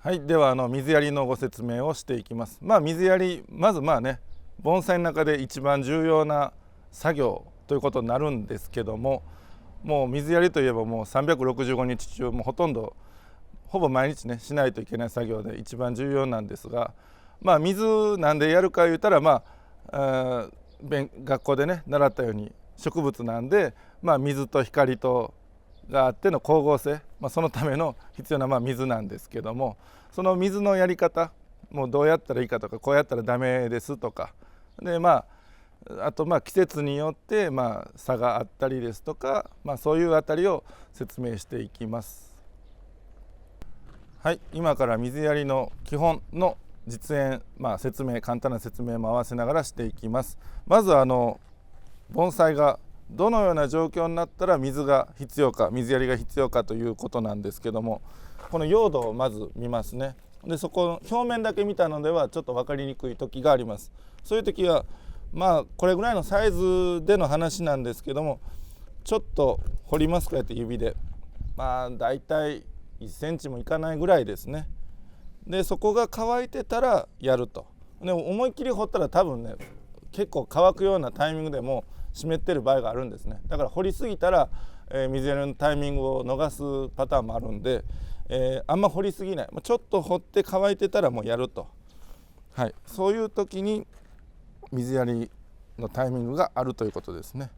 はい、では水やりのご説明をしていきます。水やり、まず盆栽の中で一番重要な作業ということになるんですけども、もう水やりといえばもう365日中もうほぼ毎日ねしないといけない作業で一番重要なんですが、水なんでやるか言うたら学校でね習ったように植物なんで、水と光とがあっての光合成、そのための必要な水なんですけども、その水のやり方もうどうやったらいいかとか、こうやったらダメですとかで、あと季節によって差があったりですとか、そういうあたりを説明していきます。はい、今から水やりの基本の実演、説明、簡単な説明も合わせながらしていきます。まず盆栽がどのような状況になったら水やりが必要かということなんですけども、この用土をまず見ますね。でそこ表面だけ見たのではちょっと分かりにくい時があります。そういう時はこれぐらいのサイズでの話なんですけども、ちょっと掘りますかって指でだいたい1センチもいかないぐらいですね。でそこが乾いてたらやると。で思いっきり掘ったら多分ね結構乾くようなタイミングでも湿ってる場合があるんですね。だから掘りすぎたら、水やりのタイミングを逃すパターンもあるんで、あんま掘りすぎない、ちょっと掘って乾いてたらもうやると、はい、そういう時に水やりのタイミングがあるということですね。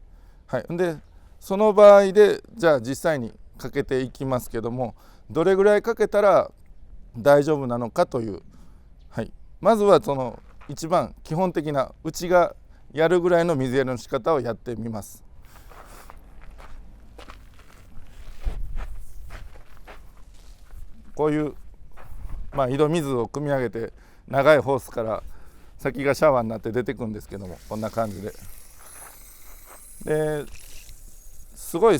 はい、でその場合でじゃあ実際にかけていきますけども、どれぐらいかけたら大丈夫なのかという、はい、まずはその一番基本的なうちがやるぐらいの水やりの仕方をやってみます。こういう、井戸水を汲み上げて長いホースから先がシャワーになって出てくるんですけども、こんな感じですごい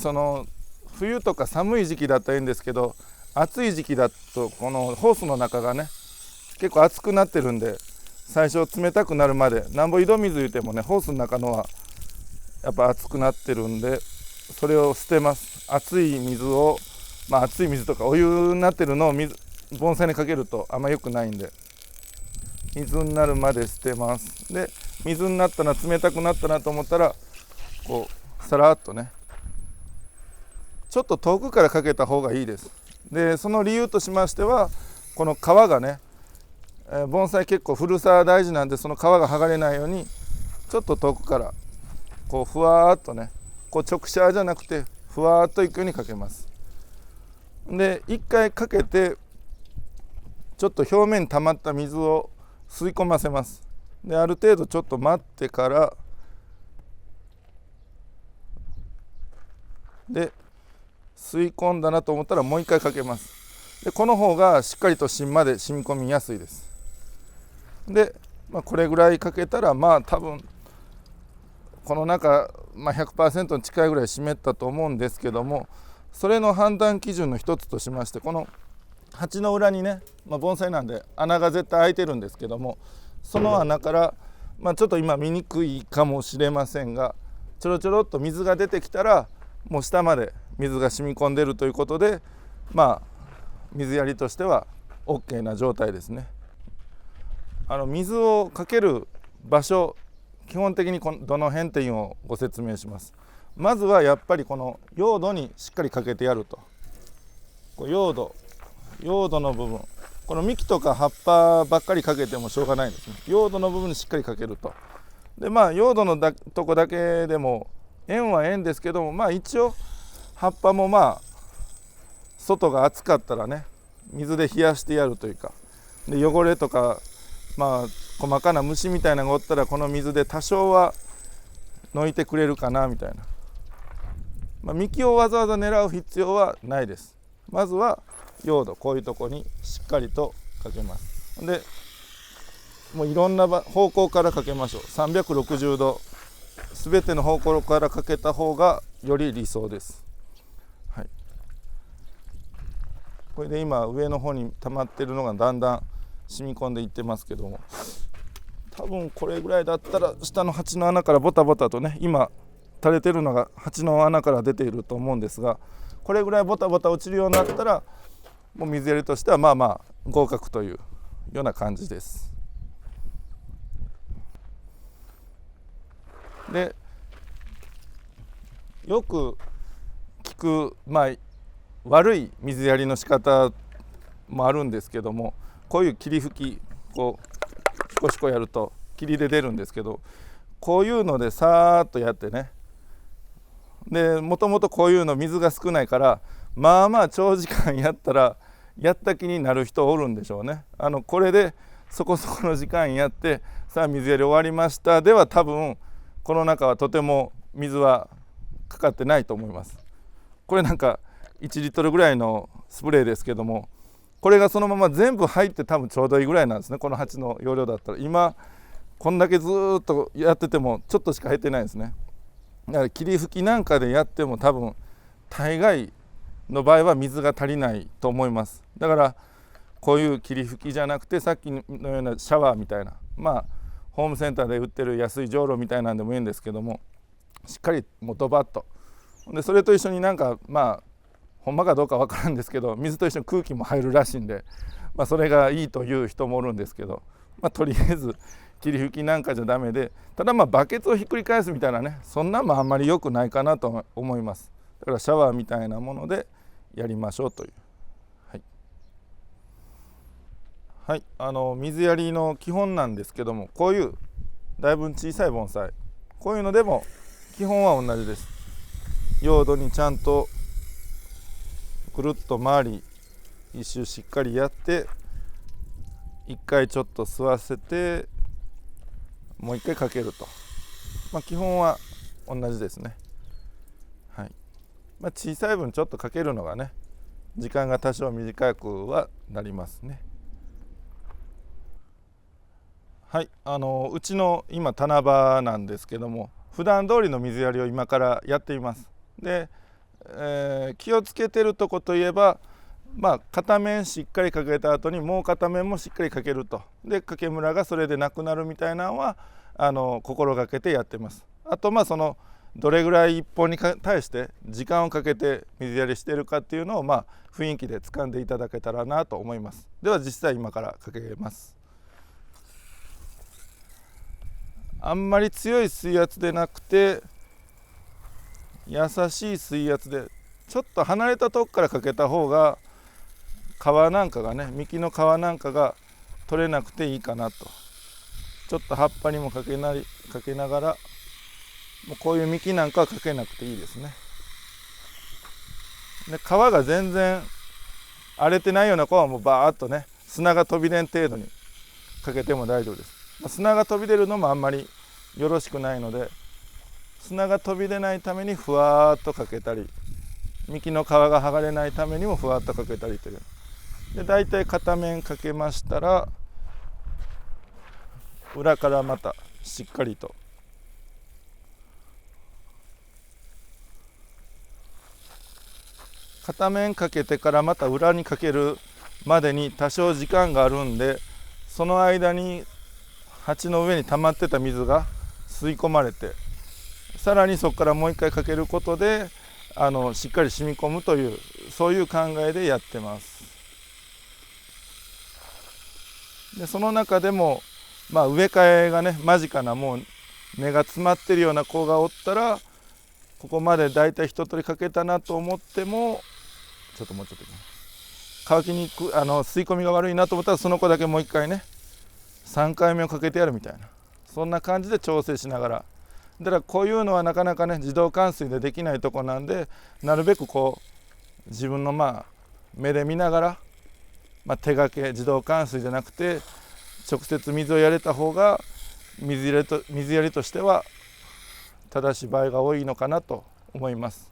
冬とか寒い時期だったらいいんですけど、暑い時期だとこのホースの中がね結構熱くなってるんで、最初冷たくなるまでなんぼ井戸水言うてもねホースの中のはやっぱ熱くなってるんで、それを捨てます。熱い水を熱い水とかお湯になってるのを盆栽にかけるとあんま良くないんで、水になるまで捨てます。で水になったな、冷たくなったなと思ったらこうさらっとねちょっと遠くからかけた方がいいです。でその理由としましては、この皮がね盆栽結構古さ大事なんで、その皮が剥がれないようにちょっと遠くからこうふわーっとね、こう直射じゃなくてふわーっといくようにかけます。で一回かけてちょっと表面に溜まった水を吸い込ませます。である程度ちょっと待ってからで吸い込んだなと思ったらもう一回かけます。でこの方がしっかりと芯まで染み込みやすいです。で、これぐらいかけたら多分この中、100% に近いぐらい湿ったと思うんですけども、それの判断基準の一つとしまして、この鉢の裏にね、盆栽なんで穴が絶対開いてるんですけども、その穴から、ちょっと今見にくいかもしれませんが、ちょろちょろっと水が出てきたらもう下まで水が染み込んでるということで、水やりとしては OK な状態ですね。水をかける場所、基本的にどの辺っていうのをご説明します。まずはやっぱりこの用土にしっかりかけてやると。用土の部分、この幹とか葉っぱばっかりかけてもしょうがないですね。用土の部分にしっかりかけると。で用土のとこだけでも円は円ですけども、一応葉っぱも外が暑かったらね水で冷やしてやるというか、で汚れとか細かな虫みたいなのがおったらこの水で多少は抜いてくれるかなみたいな、幹をわざわざ狙う必要はないです。まずは用土、こういうとこにしっかりとかけます。でもういろんな方向からかけましょう。360度すべての方向からかけた方がより理想です。はい、これで今上の方に溜まってるのがだんだん染み込んでいってますけども、多分これぐらいだったら下の鉢の穴からボタボタとね、今垂れてるのが鉢の穴から出ていると思うんですが、これぐらいボタボタ落ちるようになったらもう水やりとしては合格というような感じです。でよく聞く、悪い水やりの仕方もあるんですけども、こういう霧吹きこうシコシコやると霧で出るんですけど、こういうのでさーっとやってね、でもともとこういうの水が少ないから、まあまあ長時間やったらやった気になる人おるんでしょうね。これでそこそこの時間やって、さあ水やり終わりましたでは多分この中はとても水はかかってないと思います。これなんか1リットルぐらいのスプレーですけども、これがそのまま全部入って多分ちょうどいいぐらいなんですね。この鉢の容量だったら。今こんだけずっとやっててもちょっとしか入ってないんですね。だから霧吹きなんかでやっても多分大概の場合は水が足りないと思います。だからこういう霧吹きじゃなくて、さっきのようなシャワーみたいな、ホームセンターで売ってる安いじょうろみたいなんでもいいんですけども、しっかりもうドバッと、でそれと一緒になんかほんまかどうかわからんですけど、水と一緒に空気も入るらしいんで、それがいいという人もおるんですけど、とりあえず霧吹きなんかじゃダメで、ただバケツをひっくり返すみたいなね、そんなんもあんまり良くないかなと思います。だからシャワーみたいなものでやりましょうという。はい、水やりの基本なんですけども、こういうだいぶ小さい盆栽、こういうのでも基本は同じです。用土にちゃんとくるっと周り一周しっかりやって、一回ちょっと吸わせてもう一回かけると、基本は同じですね。はい。小さい分ちょっとかけるのがね、時間が多少短くはなりますね。はい、うちの今棚場なんですけども、普段通りの水やりを今からやっています。で、気をつけてるとこといえば、片面しっかりかけた後にもう片面もしっかりかけると、でかけむらがそれでなくなるみたいなのは心がけてやってます。あとそのどれぐらい一本に対して時間をかけて水やりしてるかっていうのを雰囲気で掴んでいただけたらなと思います。では実際今からかけます。あんまり強い水圧でなくて、優しい水圧でちょっと離れたとこからかけた方が皮なんかがね、幹の皮なんかが取れなくていいかなと。ちょっと葉っぱにもかけながら、もうこういう幹なんかはかけなくていいですね。で皮が全然荒れてないような子はもうバーッとね、砂が飛び出ん程度にかけても大丈夫です。砂が飛び出るのもあんまりよろしくないので、砂が飛び出ないためにふわーっとかけたり、幹の皮が剥がれないためにもふわっとかけたりという。でだいたい片面かけましたら、裏からまたしっかりと片面かけてからまた裏にかけるまでに多少時間があるんで、その間に鉢の上に溜まってた水が吸い込まれて、さらにそこからもう一回かけることでしっかり染み込むという、そういう考えでやってます。でその中でも植え替えがね間近な、もう根が詰まってるような子がおったら、ここまでだいたい一通りかけたなと思っても、もうちょっと乾きにく吸い込みが悪いなと思ったら、その子だけもう一回ね3回目をかけてやるみたいな、そんな感じで調整しながら。だからこういうのはなかなかね自動換水でできないとこなんで、なるべく自分の目で見ながら、手がけ自動換水じゃなくて直接水をやれた方が水やりとしては正しい場合が多いのかなと思います。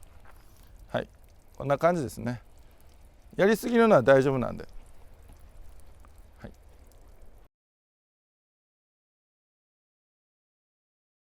はい、こんな感じですね。やりすぎるのは大丈夫なんで。